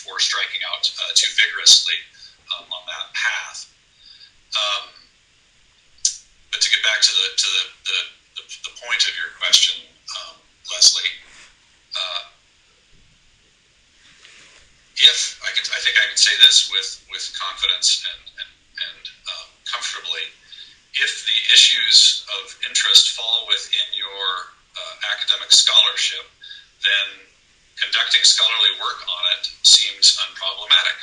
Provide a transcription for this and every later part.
for striking out too vigorously on that path. But to get back to the point of your question, Leslie, I think I can say this with confidence and comfortably. If the issues of interest fall within your academic scholarship, then conducting scholarly work on it seems unproblematic.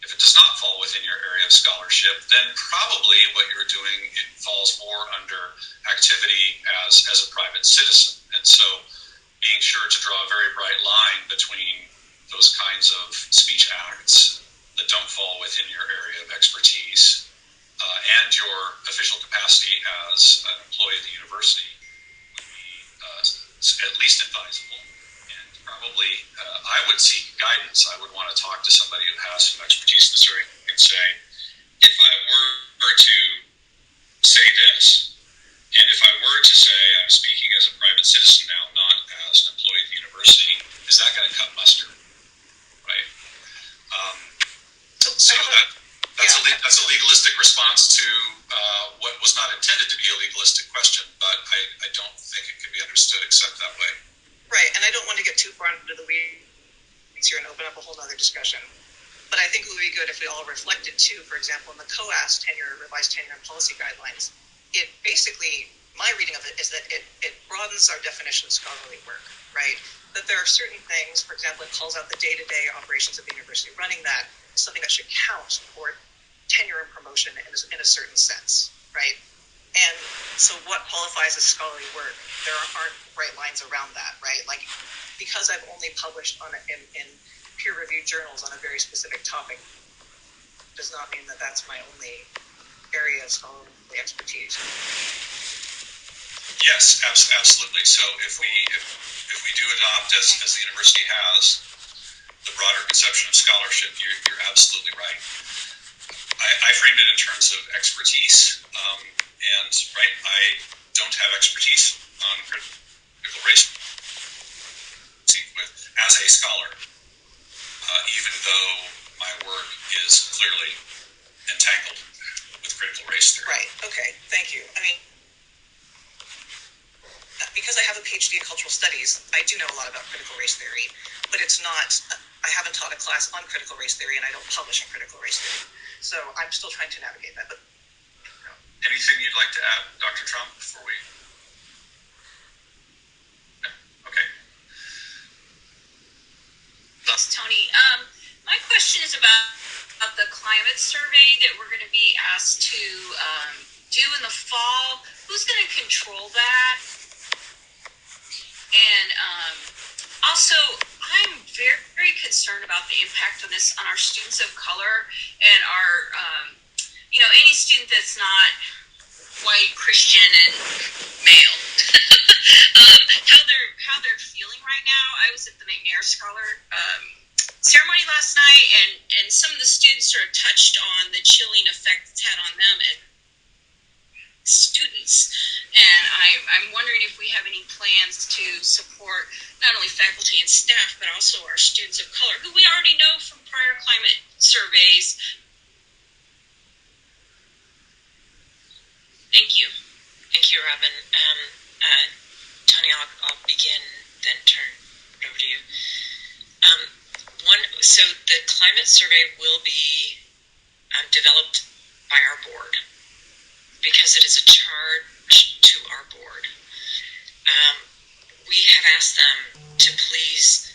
If it does not fall within your area of scholarship, then probably what you're doing, it falls more under activity as a private citizen. And so being sure to draw a very bright line between those kinds of speech acts that don't fall within your area of expertise and your official capacity as an employee of the university would be at least advisable. And probably I would seek guidance. I would want to talk to somebody who has some expertise in this area and say, if I were to say this, and if I were to say I'm speaking as a private citizen now, not as an employee of the university, is that going to cut mustard? Right? That's a legalistic response to what was not intended to be a legalistic question, but I don't think it can be understood except that way. Right, and I don't want to get too far into the weeds here and open up a whole other discussion. But I think it would be good if we all reflected too, for example, in the COAS revised tenure and policy guidelines, it basically, my reading of it is that it broadens our definition of scholarly work, right? That there are certain things, for example, it calls out the day-to-day operations of the university running that is something that should count for tenure and promotion in a certain sense, right? And so what qualifies as scholarly work, there aren't bright lines around that, right? Like, because I've only published in peer-reviewed journals on a very specific topic does not mean that that's my only area of scholarly expertise. Yes, absolutely. So if we do adopt, as the university has, the broader conception of scholarship, you're absolutely right. I framed it in terms of expertise, and I don't have expertise on critical race as a scholar, even though my work is clearly entangled with critical race theory. Right. Okay. Thank you. I mean, because I have a PhD in cultural studies, I do know a lot about critical race theory, but it's not. I haven't taught a class on critical race theory, and I don't publish in critical race theory. So I'm still trying to navigate that. But anything you'd like to add, Dr. Trump, before we? No? Okay. Thanks, Tony. My question is about the climate survey that we're going to be asked to do in the fall. Who's going to control that? And also, I'm very, very concerned about the impact of this on our students of color and our, any student that's not white, Christian, and male. How they're feeling right now. I was at the McNair Scholar ceremony last night, and some of the students sort of touched on the chilling effect it's had on them as students. And I'm wondering if we have any plans to support not only faculty and staff, but also our students of color, who we already know from prior climate surveys. Thank you. Thank you, Robin. Tony, I'll begin, then turn it over to you. So the climate survey will be developed by our board because it is a charge to our board. We have asked them to please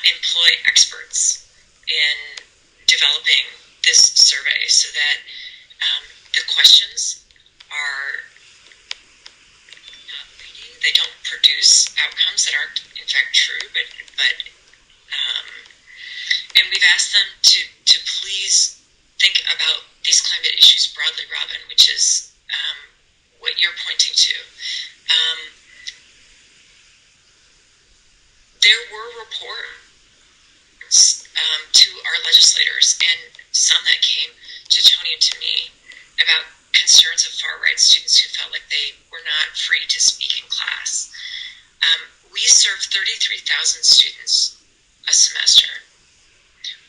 employ experts in developing this survey so that the questions are not leading. They don't produce outcomes that aren't in fact true, but and we've asked them to please think about these climate issues broadly, Robin, which is what you're pointing to. There were reports to our legislators, and some that came to Tony and to me, about concerns of far-right students who felt like they were not free to speak in class. We serve 33,000 students a semester.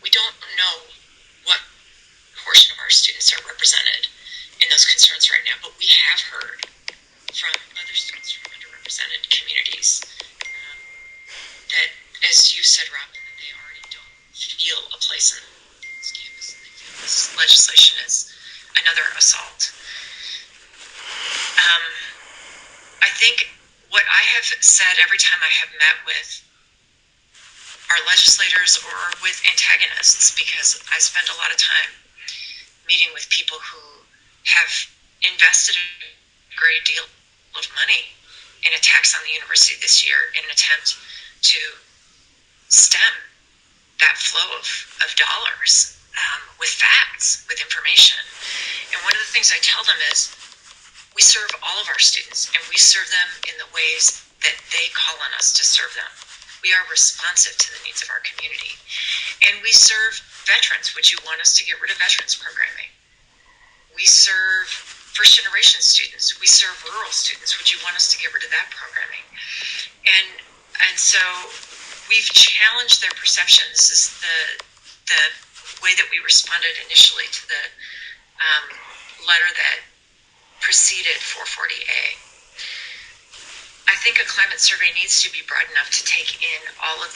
we don't know what portion of our students are represented in those concerns right now, but we have heard from other students from underrepresented communities that, as you said, Robin, that they already don't feel a place in this campus, and they feel this legislation is another assault. I think what I have said every time I have met with our legislators or with antagonists, because I spend a lot of time meeting with people who have invested a great deal of money in attacks on the university this year in an attempt to stem that flow of dollars with facts, with information. And one of the things I tell them is, we serve all of our students, and we serve them in the ways that they call on us to serve them. We are responsive to the needs of our community. And we serve veterans. Would you want us to get rid of veterans programming? We serve first-generation students. We serve rural students. Would you want us to get rid of that programming? And so we've challenged their perception. This is the way that we responded initially to the letter that preceded 440A. I think a climate survey needs to be broad enough to take in all of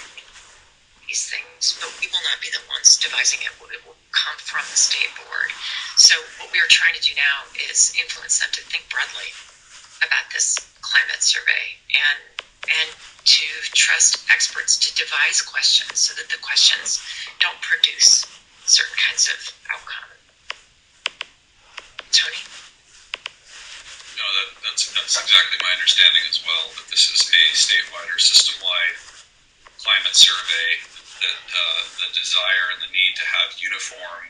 these things, but we will not be the ones devising it. It will come from the state board. So what we are trying to do now is influence them to think broadly about this climate survey and to trust experts to devise questions so that the questions don't produce certain kinds of outcome. Tony? No, that's exactly my understanding as well, that this is a statewide or system-wide climate survey, that the desire and the need to have a uniform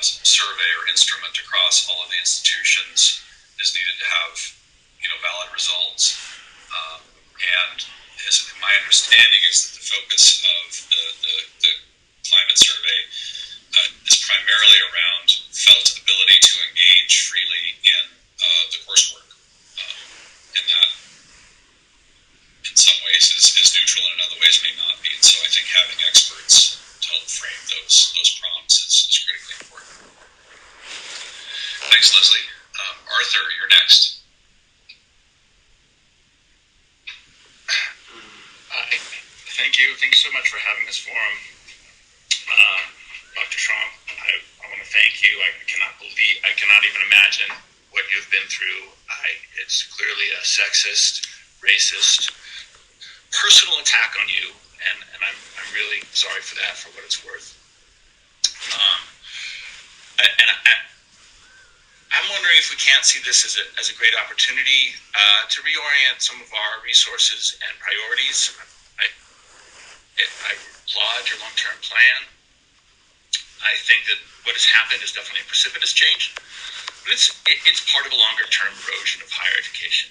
survey or instrument across all of the institutions is needed to have valid results. And my understanding is that the focus of the climate survey is primarily around felt ability to engage freely in the coursework. And that, in some ways, is neutral, and in other ways may not be. And so I think having experts to help frame those prompts is critically important. Thanks, Leslie. Arthur, you're next. Thank you. Thanks so much for having this forum. Dr. Trump, I want to thank you. I cannot even imagine what you've been through. It's clearly a sexist, racist, personal attack on you, and I'm really sorry for that, for what it's worth. I'm wondering if we can't see this as a great opportunity to reorient some of our resources and priorities. I applaud your long-term plan. I think that what has happened is definitely a precipitous change, but it's part of a longer-term erosion of higher education.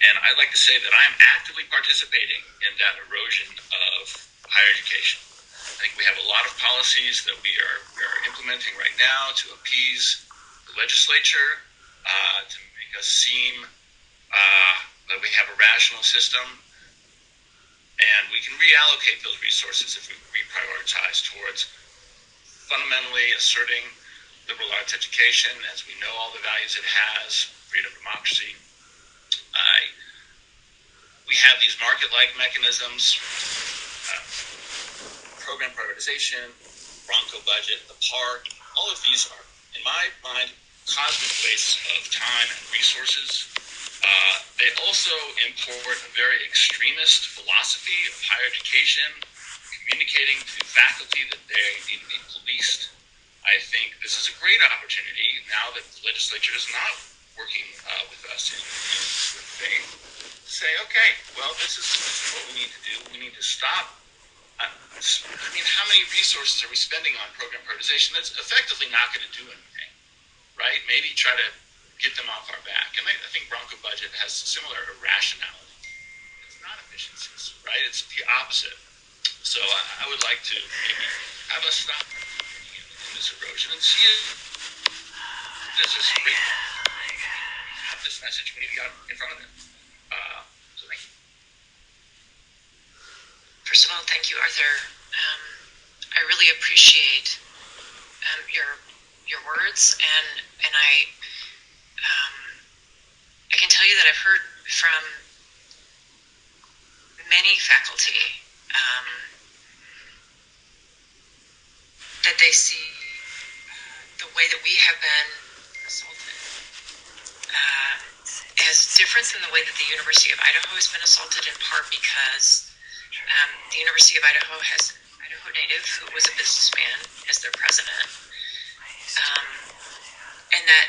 And I'd like to say that I am actively participating in that erosion of higher education. I think we have a lot of policies that we are implementing right now to appease the legislature, to make us seem that we have a rational system. And we can reallocate those resources if we reprioritize towards fundamentally asserting liberal arts education, as we know all the values it has, freedom, democracy. We have these market-like mechanisms, program prioritization, Bronco budget, the park. All of these are, in my mind, cosmic wastes of time and resources. They also import a very extremist philosophy of higher education, communicating to faculty that they need to be policed. I think this is a great opportunity now that the legislature is not working with us in good faith to say, okay, well, this is what we need to do. We need to stop. How many resources are we spending on program prioritization that's effectively not going to do anything, right? Maybe try to get them off our back. And I think Bronco budget has similar irrationality. It's not efficiencies, right? It's the opposite. So I would like to maybe have us stop in this erosion and see it. This is great. Have this message maybe out in front of them. So thank you. First of all, thank you, Arthur. I really appreciate your words, and I can tell you that I've heard from many faculty that they see the way that we have been assaulted as different than the way that the University of Idaho has been assaulted, in part because the University of Idaho has an Idaho native who was a businessman as their president. And that,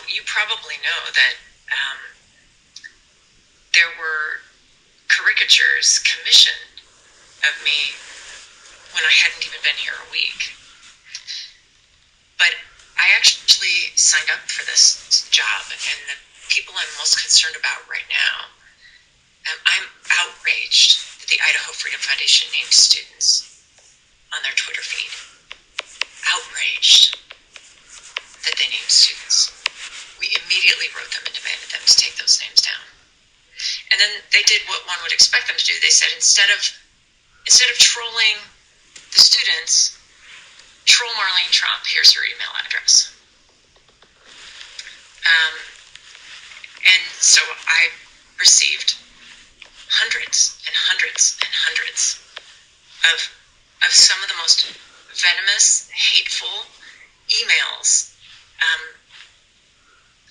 you probably know that there were caricatures commissioned of me when I hadn't even been here a week. But I actually signed up for this job, and the people I'm most concerned about right now, I'm outraged that the Idaho Freedom Foundation named students on their Twitter feed. Outraged that they named students. We immediately wrote them and demanded them to take those names down. And then they did what one would expect them to do. They said, instead of trolling the students, troll Marlene Trump. Here's her email address. And so I received hundreds and hundreds and hundreds of some of the most venomous, hateful emails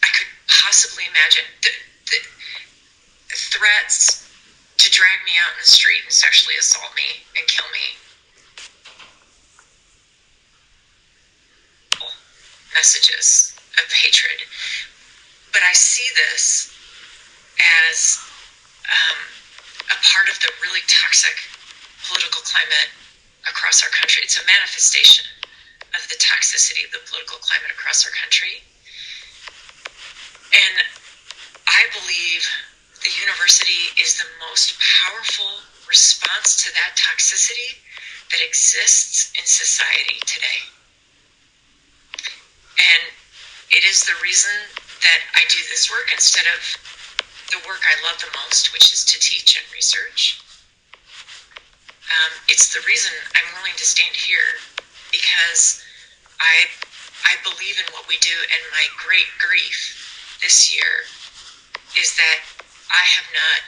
I could possibly imagine. The threats to drag me out in the street and sexually assault me and kill me. Messages of hatred. But I see this as a part of the really toxic political climate across our country. It's a manifestation of the toxicity of the political climate across our country. And I believe the university is the most powerful response to that toxicity that exists in society today. And it is the reason that I do this work instead of the work I love the most, which is to teach and research. It's the reason I'm willing to stand here, because I believe in what we do, and my great grief this year is that I have not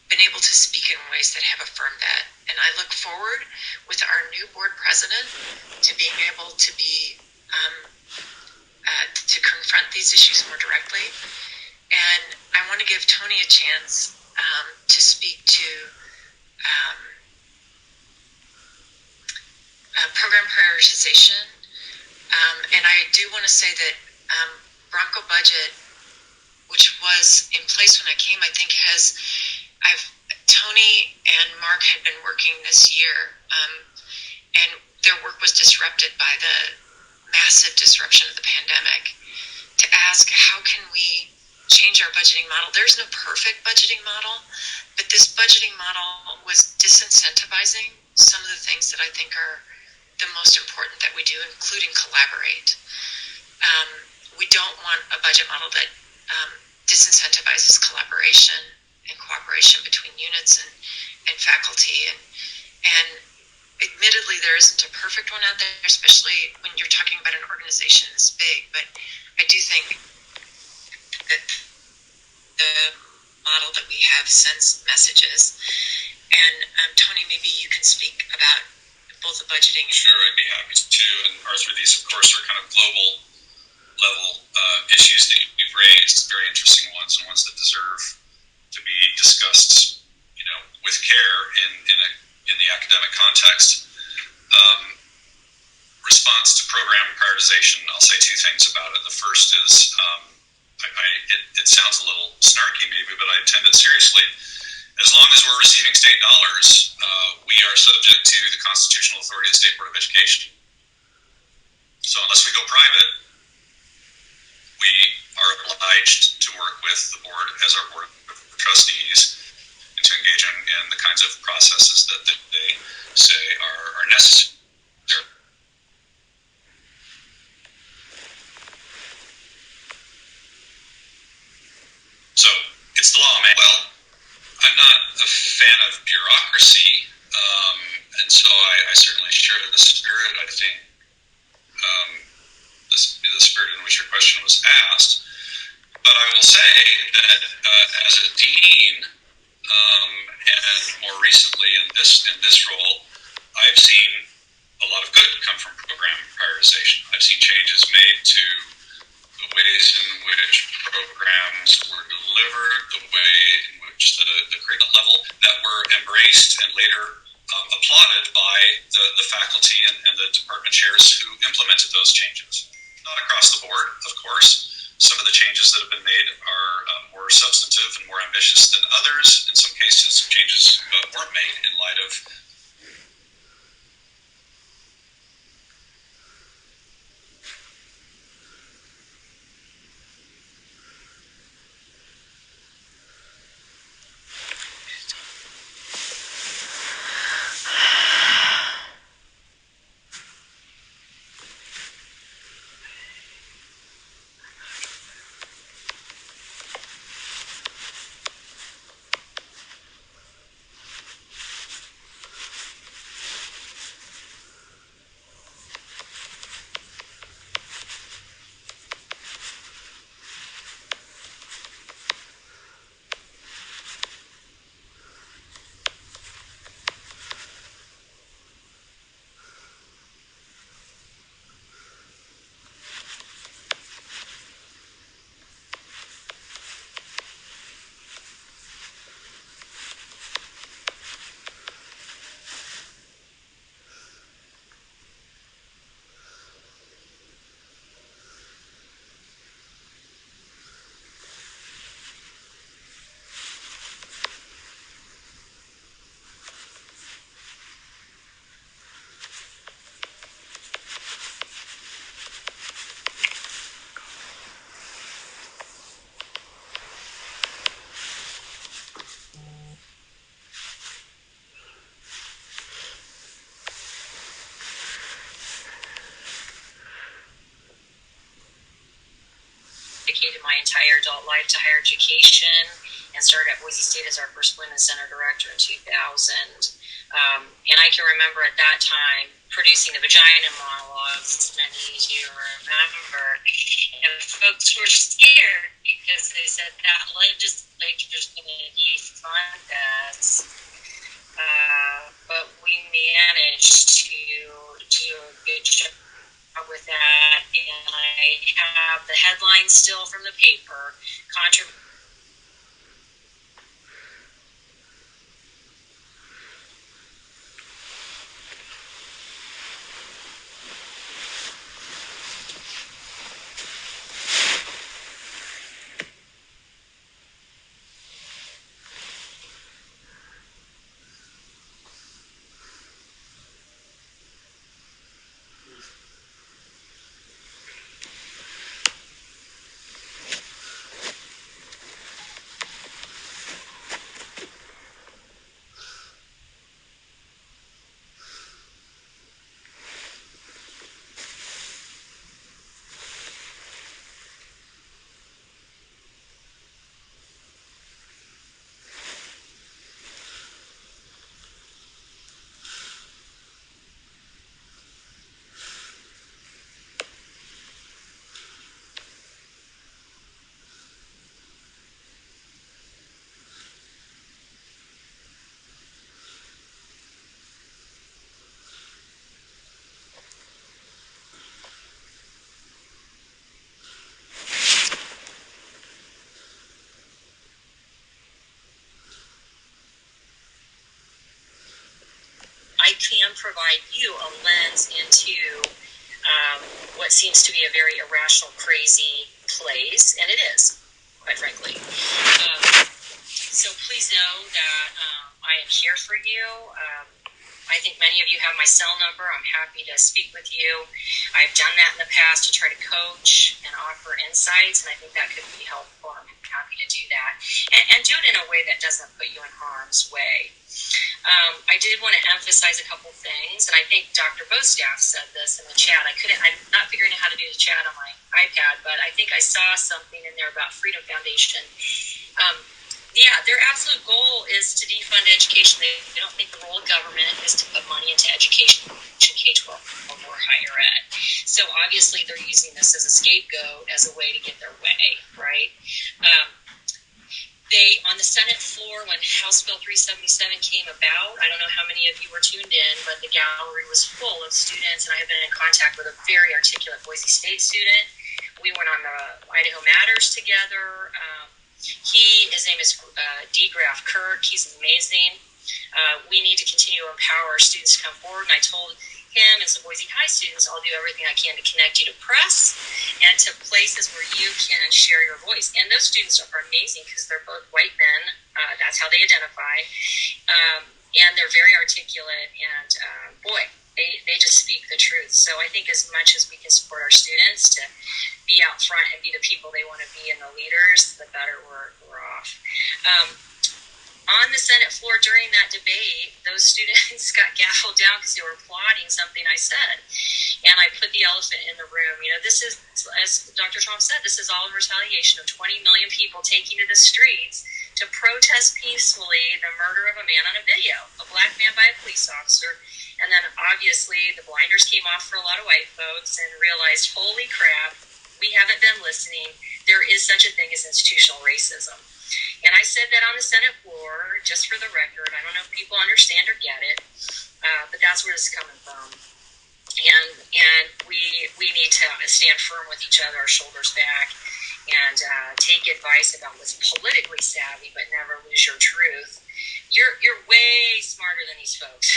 been able to speak in ways that have affirmed that. And I look forward with our new board president to being able to be to confront these issues more directly. And I want to give Tony a chance to speak to program prioritization. And I do want to say that Bronco budget, which was in place when I came, I think Tony and Mark had been working this year, and their work was disrupted by the massive disruption of the pandemic, to ask how can we change our budgeting model. There's no perfect budgeting model, but this budgeting model was disincentivizing some of the things that I think are the most important that we do, including collaborate. We don't want a budget model that disincentivizes collaboration and cooperation between units and faculty. And admittedly, there isn't a perfect one out there, especially when you're talking about an organization this big. But I do think that the model that we have sends messages. And Tony, maybe you can speak about both the budgeting. Sure, I'd be happy to. And Arthur, these of course are kind of global level issues that you've raised, very interesting ones, and ones that deserve to be discussed, with care in the academic context. Response to program prioritization, I'll say two things about it. The first is, it sounds a little snarky maybe, but I intend it seriously. As long as we're receiving state dollars, we are subject to the constitutional authority of the State Board of Education. So unless we go private, we are obliged to work with the board as our board of trustees and to engage in the kinds of processes that they say are necessary. So it's the law, man. Well, I'm not a fan of bureaucracy, and so I certainly share the spirit. I think the spirit in which your question was asked. But I will say that as a dean, and more recently in this role, I've seen a lot of good come from program prioritization. I've seen changes made to the ways in which programs were delivered, the way in which the curriculum level that were embraced and later applauded by the faculty and the department chairs who implemented those changes. Not across the board, of course. Some of the changes that have been made are more substantive and more ambitious than others. In some cases, changes weren't made in light of dedicated my entire adult life to higher education and started at Boise State as our first Women's Center director in 2000. And I can remember at that time producing the vagina monologues, as many of you remember, and folks were scared because they said that legislature's going to defund us. But we managed to do a good job with that, and I have the headline still from the paper. I can provide you a lens into what seems to be a very irrational, crazy place, and it is, quite frankly. So please know that I am here for you. I think many of you have my cell number. I'm happy to speak with you. I've done that in the past to try to coach and offer insights, and I think that could be helpful. I'm happy to do that. And do it in a way that doesn't put you in harm's way. I did want to emphasize a couple things, and I think Dr. Bostaff said this in the chat. I'm not figuring out how to do the chat on my iPad, but I think I saw something in there about Freedom Foundation. Yeah, their absolute goal is to defund education. They don't think the role of government is to put money into education, K-12 or higher ed. So obviously they're using this as a scapegoat, as a way to get their way, right? They, on the Senate floor, when House Bill 377 came about, I don't know how many of you were tuned in, but the gallery was full of students, and I have been in contact with a very articulate Boise State student. We went on the Idaho Matters together. His name is D. Graf Kirk. He's amazing. We need to continue to empower our students to come forward, and I told him and some Boise High students, I'll do everything I can to connect you to press and to places where you can share your voice. And those students are amazing because they're both white men. That's how they identify. And they're very articulate. And boy, they just speak the truth. So I think as much as we can support our students to be out front and be the people they want to be and the leaders, the better we're off. On the Senate floor during that debate, those students got gaveled down because they were applauding something I said. And I put the elephant in the room. You know, this is, as Dr. Trump said, this is all in retaliation of 20 million people taking to the streets to protest peacefully the murder of a man on a video, a black man by a police officer. And then obviously the blinders came off for a lot of white folks and realized, holy crap, we haven't been listening. There is such a thing as institutional racism. And I said that on the Senate floor, just for the record. I don't know if people understand or get it, but that's where it's coming from. And we need to stand firm with each other, our shoulders back, and take advice about what's politically savvy, but never lose your truth. You're way smarter than these folks.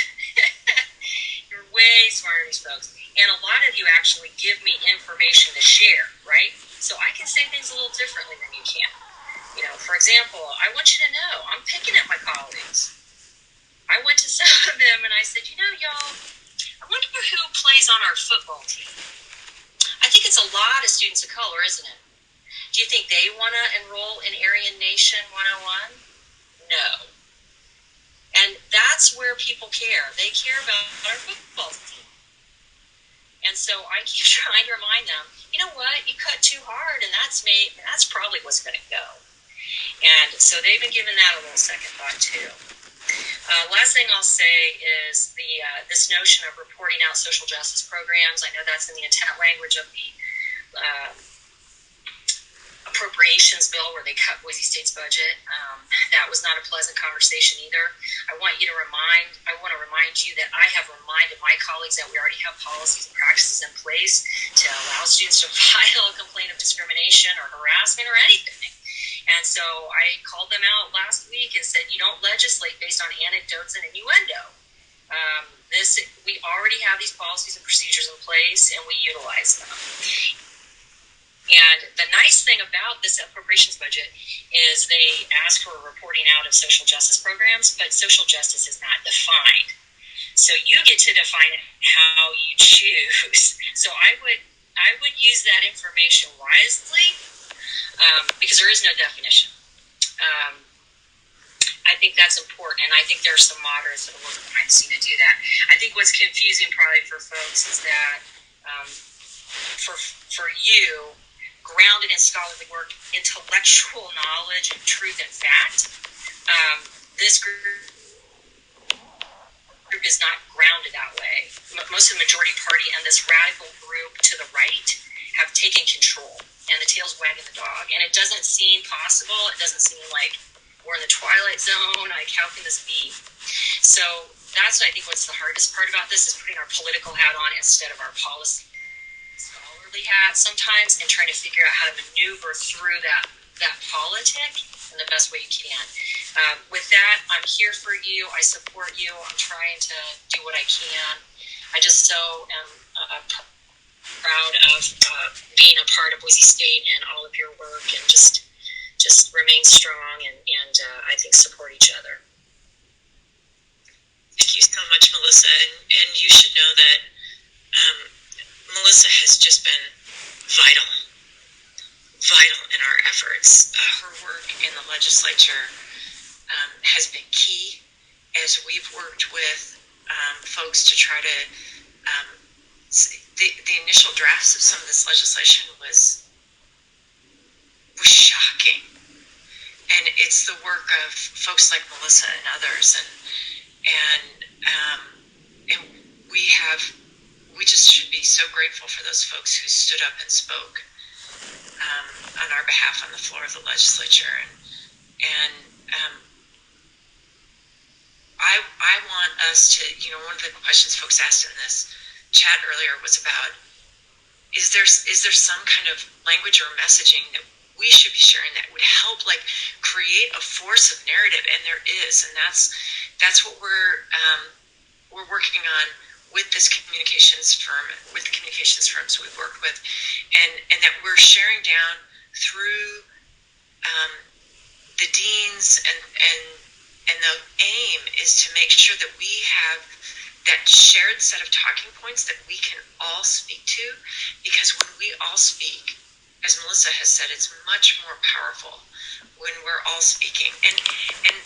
You're way smarter than these folks. And a lot of you actually give me information to share, right? So I can say things a little differently than you can. You know, for example, I want you to know, I'm picking at my colleagues. I went to some of them and I said, you know, y'all, I wonder who plays on our football team. I think it's a lot of students of color, isn't it? Do you think they want to enroll in Aryan Nation 101? No. And that's where people care. They care about our football team. And so I keep trying to remind them, you know what, you cut too hard and that's probably what's going to go. And so they've been giving that a little second thought too. Last thing I'll say is this notion of reporting out social justice programs. I know that's in the intent language of the appropriations bill where they cut Boise State's budget. That was not a pleasant conversation either. I want to remind you that I have reminded my colleagues that we already have policies and practices in place to allow students to file a complaint of discrimination or harassment or anything. And so I called them out last week and said, you don't legislate based on anecdotes and innuendo. We already have these policies and procedures in place, and we utilize them. And the nice thing about this appropriations budget is they ask for a reporting out of social justice programs, but social justice is not defined. So you get to define it how you choose. So I would use that information wisely. Because there is no definition. I think that's important, and I think there are some moderates that are working behind the scene to do that. I think what's confusing probably for folks is that for you, grounded in scholarly work, intellectual knowledge and truth and fact, this group is not grounded that way. Most of the majority party and this radical group to the right have taken control, and the tail's wagging the dog. And it doesn't seem possible. It doesn't seem like we're in the twilight zone. Like, how can this be? So that's, I think, what's the hardest part about this is putting our political hat on instead of our policy scholarly hat sometimes, and trying to figure out how to maneuver through that politic in the best way you can. With that, I'm here for you. I support you. I'm trying to do what I can. I just so am proud of being a part of Boise State and all of your work, and just remain strong and I think support each other. Thank you so much, Melissa. And you should know that Melissa has just been vital in our efforts. Her work in the legislature has been key as we've worked with folks to try to the initial drafts of some of this legislation was shocking. and it's the work of folks like Melissa and others, and we just should be so grateful for those folks who stood up and spoke on our behalf on the floor of the legislature, and I want us to, one of the questions folks asked in this chat earlier was about, is there some kind of language or messaging that we should be sharing that would help create a force of narrative? And there is, and that's what we're working on with this communications firm, with the communications firms we've worked with, and that we're sharing down through the deans, and the aim is to make sure that we have that shared set of talking points that we can all speak to, because when we all speak, as Melissa has said, it's much more powerful when we're all speaking. And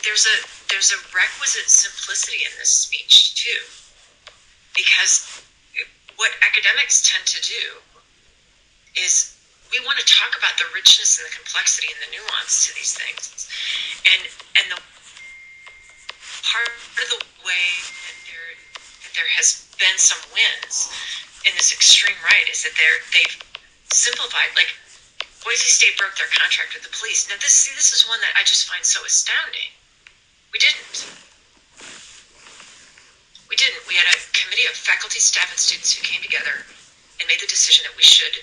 there's a requisite simplicity in this speech too, because what academics tend to do is we want to talk about the richness and the complexity and the nuance to these things, and the part of the way that there has been some wins in this extreme right is that they've simplified. Like, Boise State broke their contract with the police. Now this is one that I just find so astounding. We didn't. We had a committee of faculty, staff, and students who came together and made the decision that we should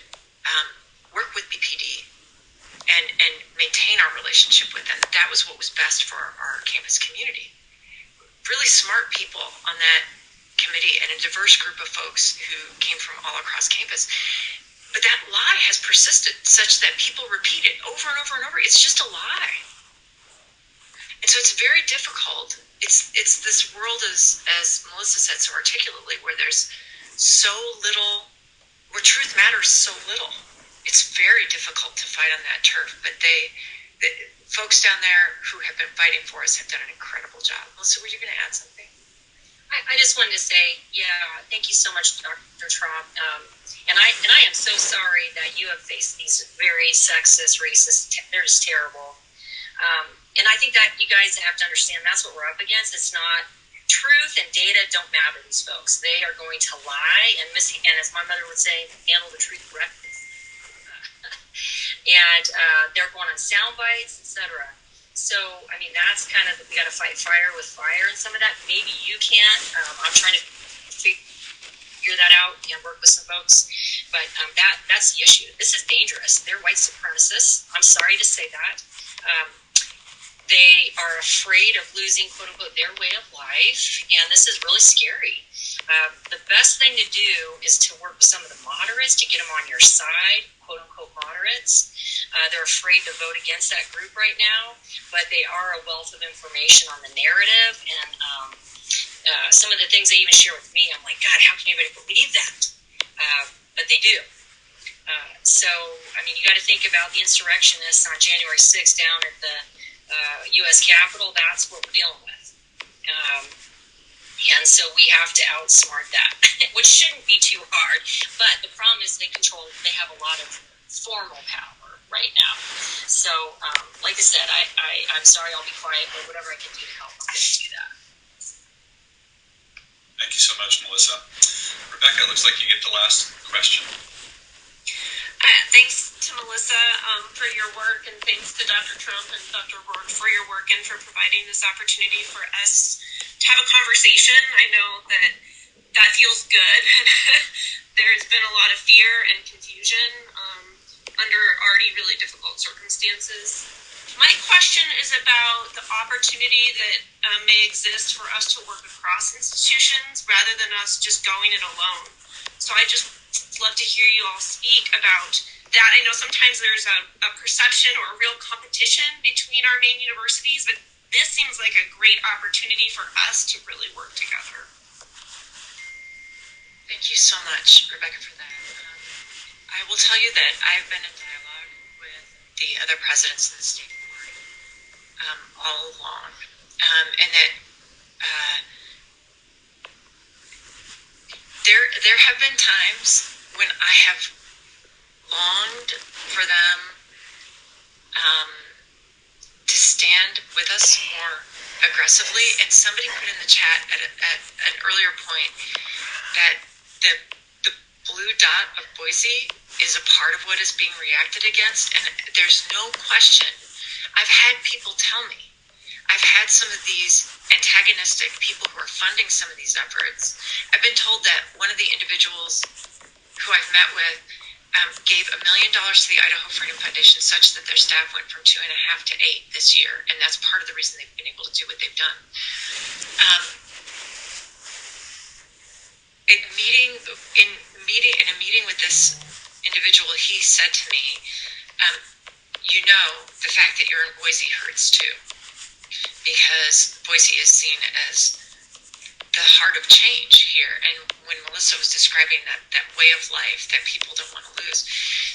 work with BPD and maintain our relationship with them. That was what was best for our campus community. Really smart people on that committee and a diverse group of folks who came from all across campus. But that lie has persisted such that people repeat it over and over and over. It's just a lie. And so it's very difficult. It's this world, as Melissa said so articulately, where there's so little, where truth matters so little. It's very difficult to fight on that turf. But the folks down there who have been fighting for us have done an incredible job. Melissa, were you going to add something? I just wanted to say, thank you so much, Dr. Trump. And I am so sorry that you have faced these very sexist, racist, they're just terrible. And I think that you guys have to understand that's what we're up against. It's not truth and data don't matter to these folks. They are going to lie and as my mother would say, handle the truth correctly. And they're going on sound bites, etc. So, I mean, that's kind of, we got to fight fire with fire and some of that. Maybe you can't. I'm trying to figure that out and work with some folks. But that's the issue. This is dangerous. They're white supremacists. I'm sorry to say that. They are afraid of losing, quote unquote, their way of life. And this is really scary. The best thing to do is to work with some of the moderates to get them on your side, quote unquote moderates. They're afraid to vote against that group right now, but they are a wealth of information on the narrative. And some of the things they even share with me, I'm like, God, how can anybody believe that? But they do. So, I mean, you got to think about the insurrectionists on January 6th down at the U.S. Capitol. That's what we're dealing with. And so we have to outsmart that, which shouldn't be too hard. But the problem is they have a lot of formal power right now. So, like I said, I'm sorry, I'll be quiet, but whatever I can do to help, I'm going to do that. Thank you so much, Melissa. Rebecca, it looks like you get the last question. Thanks to Melissa for your work, and thanks to Dr. Trump and Dr. Rourke for your work and for providing this opportunity for us to have a conversation. I know that feels good. There's been a lot of fear and confusion under already really difficult circumstances. My question is about the opportunity that may exist for us to work across institutions rather than us just going it alone. So I just love to hear you all speak about that. I know sometimes there's a perception or a real competition between our main universities, but this seems like a great opportunity for us to really work together. Thank you so much, Rebecca, for that. I will tell you that I've been in dialogue with the other presidents of the state board all along, and that there have been times when I have longed for them to stand with us more aggressively. And somebody put in the chat at an earlier point that the blue dot of Boise is a part of what is being reacted against, and there's no question. I've had people tell me, I've had some of these antagonistic people who are funding some of these efforts. I've been told that one of the individuals who I've met with gave $1 million to the Idaho Freedom Foundation, such that their staff went from 2.5 to 8 this year, and that's part of the reason they've been able to do what they've done. In a meeting with this individual, he said to me, the fact that you're in Boise hurts too, because Boise is seen as the heart of change here. And when Melissa was describing that way of life that people don't want to lose,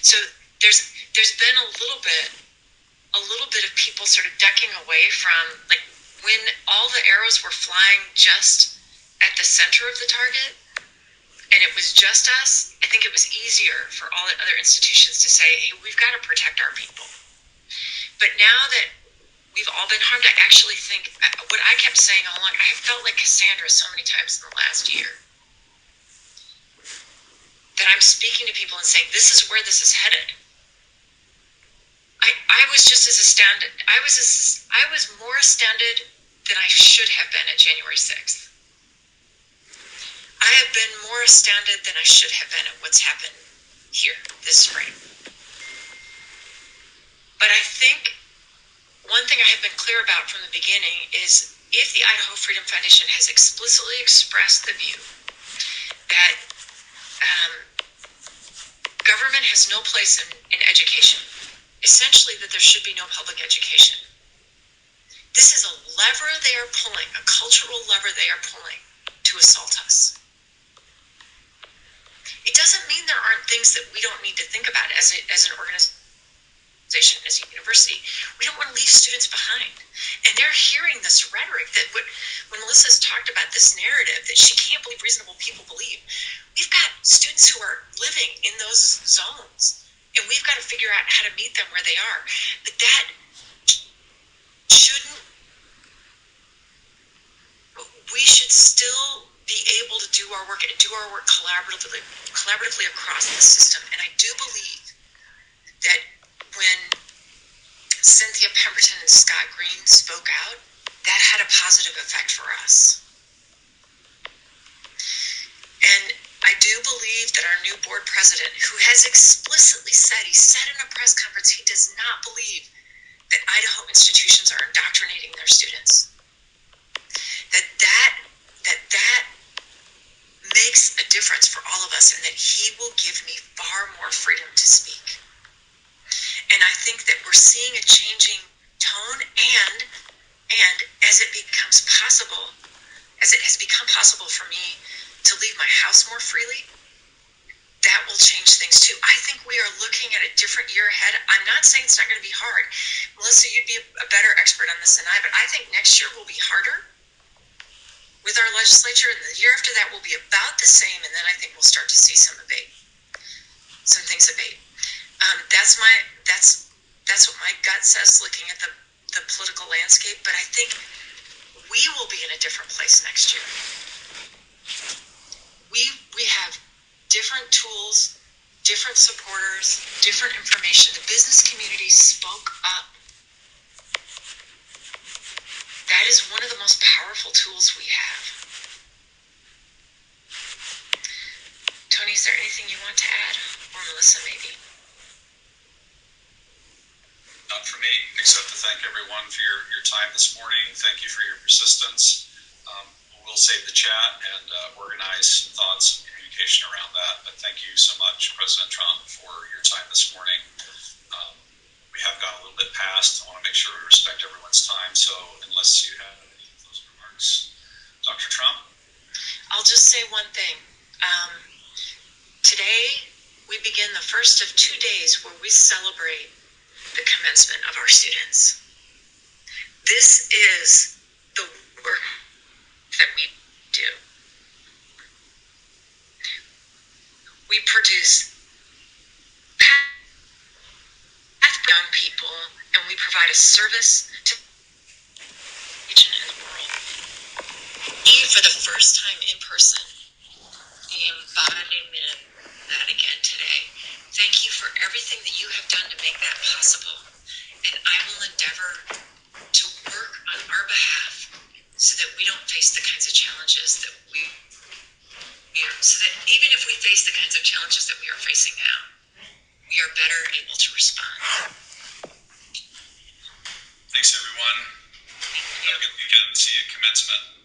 so there's been a little bit of people sort of ducking away from, like, when all the arrows were flying just at the center of the target, and it was just us. I think it was easier for all the other institutions to say, hey, we've got to protect our people. But now that we've all been harmed, I actually think, what I kept saying all along, I have felt like Cassandra so many times in the last year, that I'm speaking to people and saying, this is where this is headed. I was just as astounded. I was more astounded than I should have been at January 6th. I have been more astounded than I should have been at what's happened here this spring. But I think one thing I have been clear about from the beginning is, if the Idaho Freedom Foundation has explicitly expressed the view that government has no place in education, essentially that there should be no public education. This is a lever they are pulling, a cultural lever they are pulling to assault us. It doesn't mean there aren't things that we don't need to think about as an organization, as a university. We don't want to leave students behind. And they're hearing this rhetoric that when Melissa's talked about this narrative that she can't believe reasonable people believe, we've got students who are living in those zones, and we've got to figure out how to meet them where they are. But that shouldn't, we should still be able to do our work and do our work collaboratively across the system. And I do believe that when Cynthia Pemberton and Scott Green spoke out, that had a positive effect for us. And I do believe that our new board president, who has explicitly said, he said in a press conference, he does not believe that Idaho institutions are indoctrinating their students. That makes a difference for all of us, and that he will give me far more freedom to speak. And I think that we're seeing a changing tone, and as it becomes possible, as it has become possible for me to leave my house more freely, that will change things too. I think we are looking at a different year ahead. I'm not saying it's not going to be hard. Melissa, you'd be a better expert on this than I, but I think next year will be harder with our legislature, and the year after that will be about the same, and then I think we'll start to see some things abate. That's what my gut says, looking at the political landscape, but I think we will be in a different place next year. We have different tools, different supporters, different information. The business community spoke up. That is one of the most powerful tools we have. Tony, is there anything you want to add? Or Melissa, maybe? Not for me, except to thank everyone for your time this morning. Thank you for your persistence. We'll save the chat and organize some thoughts and communication around that. But thank you so much, President Trump, for your time this morning. We have gone a little bit past. I want to make sure we respect everyone's time. So unless you have any closing remarks, Dr. Trump? I'll just say one thing. Today, we begin the first of 2 days where we celebrate the commencement of our students. This is the work that we do. We produce young people, and we provide a service to for the first time in person, the embodiment of that again today. Thank you for everything that you have done to make that possible. And I will endeavor to work on our behalf so that we don't face the kinds of challenges that so that even if we face the kinds of challenges that we are facing now, we are better able to respond. Thanks, everyone. Have a good weekend. See you at commencement.